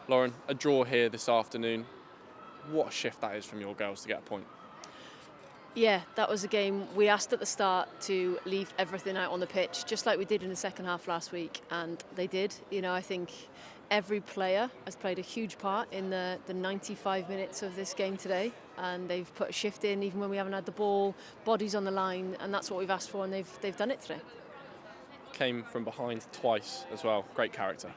Lauren, a draw here this afternoon. What a shift that is from your girls to get a point. Yeah, that was a game we asked at the start to leave everything out on the pitch, just like we did in the second half last week, and they did. I think every player has played a huge part in the 95 minutes of this game today, and they've put a shift in even when we haven't had the ball, bodies on the line, and that's what we've asked for, and they've done it today. Came from behind twice as well. Great character.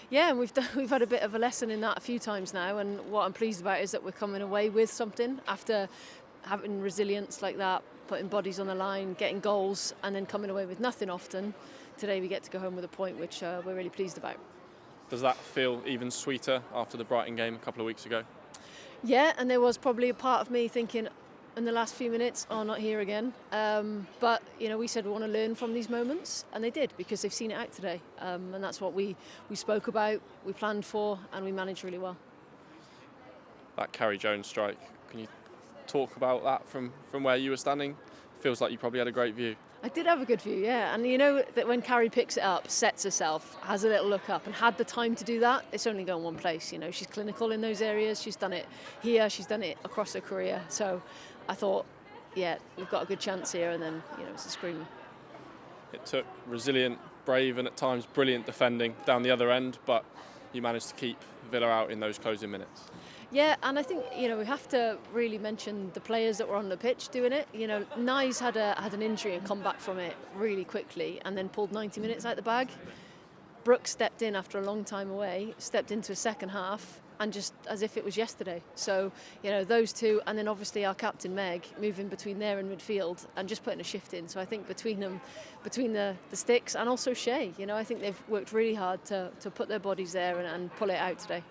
Yeah, and we've had a bit of a lesson in that a few times now, and what I'm pleased about is that we're coming away with something after having resilience like that, putting bodies on the line, getting goals, and then coming away with nothing often. Today we get to go home with a point, which we're really pleased about. Does that feel even sweeter after the Brighton game a couple of weeks ago? Yeah, and there was probably a part of me thinking in the last few minutes, not here again. But, we said we want to learn from these moments, and they did, because they've seen it out today. And that's what we spoke about, we planned for, and we managed really well. That Carrie Jones strike, can you talk about that from where you were standing? Feels like you probably had a great view. I did have a good view, yeah. And you know that when Carrie picks it up, sets herself, has a little look up and had the time to do that, it's only going one place. She's clinical in those areas. She's done it here. She's done it across her career. So I thought, yeah, we've got a good chance here. And then, it's a screamer. It took resilient, brave and at times brilliant defending down the other end, but you managed to keep Villa out in those closing minutes. Yeah, and I think, we have to really mention the players that were on the pitch doing it. Nyes had an injury and come back from it really quickly and then pulled 90 minutes out the bag. Brooks stepped in after a long time away, stepped into a second half, and just as if it was yesterday. So, those two, and then obviously our captain Meg, moving between there and midfield and just putting a shift in. So I think between them, between the sticks and also Shay, I think they've worked really hard to put their bodies there and pull it out today.